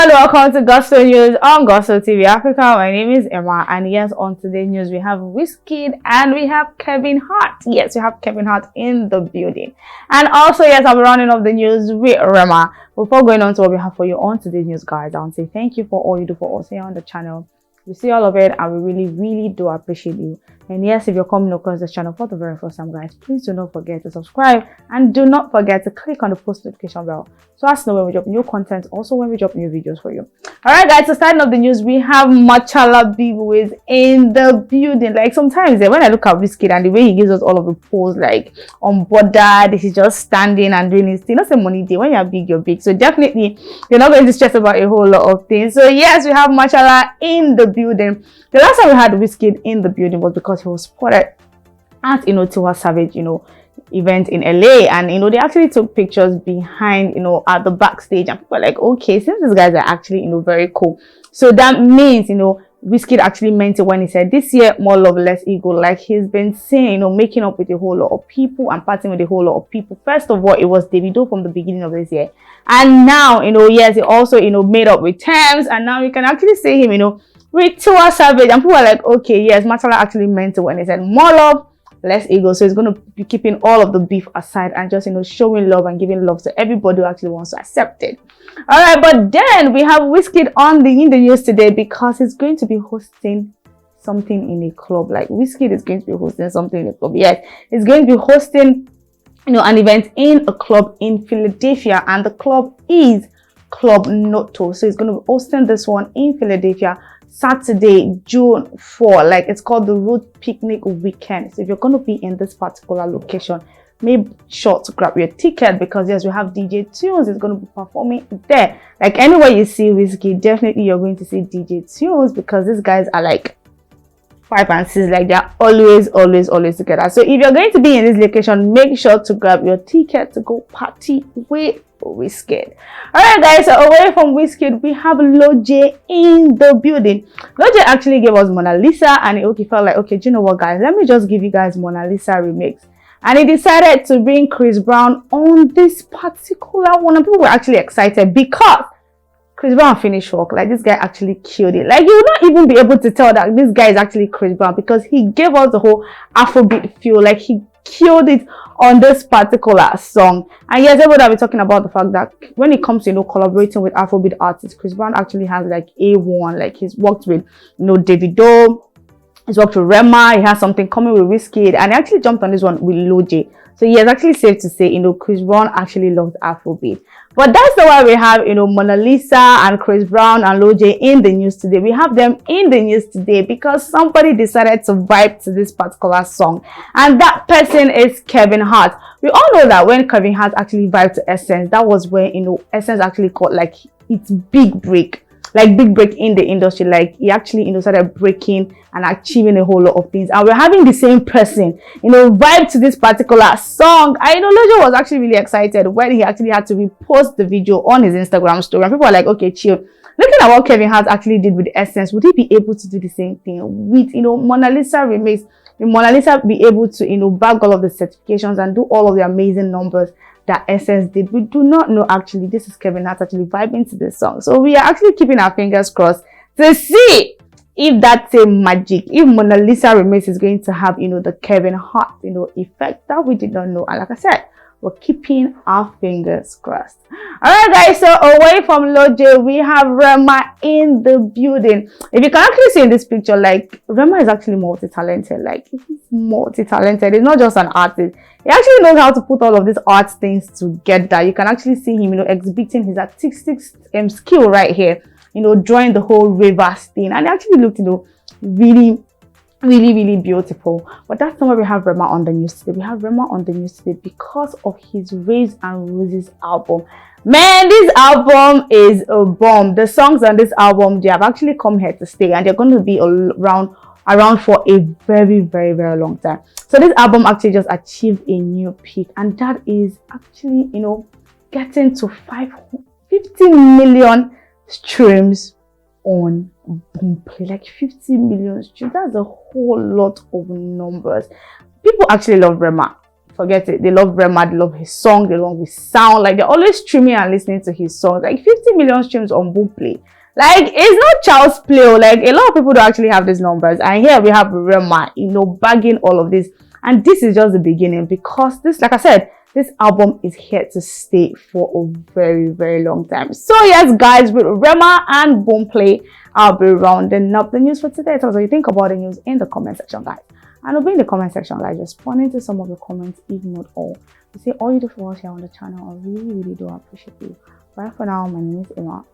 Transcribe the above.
and welcome to Gospel News on Gospel TV Africa. My name is Emma, and yes, on today's news we have WIZKID and we have Kelvin Hart. Yes, we have Kelvin Hart in the building. And also, yes, I'll be rounding up the news with Rema. Before going on to what we have for you on today's news, guys, I want to say thank you for all you do for us here on the channel. We see all of it and we really do appreciate you. And yes, if you're coming across this channel for the very first time, guys, please do not forget to subscribe and do not forget to click on the post notification bell so as to know when we drop new content, also when we drop new videos for you. All right, guys, so starting off the news, we have Machala Big Wiz in the building. Like sometimes when I look at WIZKID and the way he gives us all of the pose, like unbothered, he's just standing and doing his thing. Not say money day. When you're big, you're big. So definitely you're not going to stress about a whole lot of things. So yes, we have Machala in the building. The last time we had WIZKID in the building was because he was spotted at Tiwa Savage event in LA, and they actually took pictures behind at the backstage, and people were like, okay, since these guys are actually very cool, so that means WIZKID actually meant it when he said this year more love less ego. Like he's been saying, making up with a whole lot of people and partying with a whole lot of people. First of all, it was Davido from the beginning of this year, and now yes, he also made up with Thames, and now you can actually see him with Tiwa Savage, and people are like, okay, yes, Machala actually meant it when he said more love less ego. So he's going to be keeping all of the beef aside and just showing love and giving love to everybody who actually wants to accept it. All right, but then we have WIZKID in the news today because he's going to be hosting something in a club. Like WIZKID is going to be hosting something in a club. Yes, he's going to be hosting an event in a club in Philadelphia, and the club is Club Noto. So he's going to be hosting this one in Philadelphia Saturday, June 4. Like it's called the Road Picnic Weekend. So if you're going to be in this particular location, make sure to grab your ticket because yes, we have DJ Tunes is going to be performing there. Like anywhere you see WIZKID, definitely you're going to see DJ Tunes because these guys are like 5 and 6, like they're always together. So if you're going to be in this location, make sure to grab your ticket to go party with WIZKID. All right, guys, so away from WIZKID, we have Loj in the building. Loj actually gave us Monalisa, and he felt like, okay, do you know what, guys, let me just give you guys Monalisa remix. And he decided to bring Chris Brown on this particular one, and people were actually excited because Chris Brown finished work. Like this guy actually killed it. Like you would not even be able to tell that this guy is actually Chris Brown because he gave us the whole Afrobeat feel. Like he killed it on this particular song. And yes, everybody will be talking about the fact that when it comes to collaborating with Afrobeat artists, Chris Brown actually has like A1. Like he's worked with Davido, he's worked with Rema, he has something coming with WIZKID, and he actually jumped on this one with Loj. So yeah, it's actually safe to say Chris Brown actually loves Afrobeat. But that's the why we have Monalisa and Chris Brown and Loj in the news today. We have them in the news today because somebody decided to vibe to this particular song, and that person is Kelvin Hart. We all know that when Kelvin Hart actually vibed to Essence, that was when Essence actually got like its big break. Like big break in the industry. Like he actually started breaking and achieving a whole lot of things, and we're having the same person vibe to this particular song. I know Loj was actually really excited when he actually had to repost the video on his Instagram story, and people are like, okay, chill, looking at what Kelvin Hart actually did with Essence, would he be able to do the same thing with Monalisa remix? Will Monalisa be able to bag all of the certifications and do all of the amazing numbers that Essence did? We do not know. Actually, this is Kelvin Hart actually vibing to this song, so we are actually keeping our fingers crossed to see if that same magic, if Monalisa remix is going to have the Kelvin Hart effect that we did not know. And like I said, we're keeping our fingers crossed. All right, guys, so away from Loj, we have Rema in the building. If you can actually see in this picture, like Rema is actually multi-talented. Like he's multi-talented. He's not just an artist, he actually knows how to put all of these art things together. You can actually see him exhibiting his artistic skill right here, drawing the whole rivers thing, and it actually looked really beautiful. But that's not why we have Rema on the news today. We have Rema on the news today because of his Rays and Roses album. Man, this album is a bomb. The songs on this album, they have actually come here to stay, and they're going to be around for a very long time. So this album actually just achieved a new peak, and that is actually getting to 50 million streams on Boomplay. Like 50 million streams, that's a whole lot of numbers. People actually love Rema forget it. They love Rema, they love his song, they love his sound. Like, they're always streaming and listening to his songs. Like 50 million streams on Boomplay. Like, it's not child's play. Like, a lot of people don't actually have these numbers. And here we have Rema, bagging all of this. And this is just the beginning, because this, like I said, this album is here to stay for a very, very long time. So yes, guys, with Rema and Boomplay, I'll be rounding up the news for today. So you think about the news in the comment section, guys. And I'll be in the comment section, guys, responding to some of the comments, if not all. You see, all you do for us here on the channel, I really, really do appreciate you. Bye for now. My name is Emma.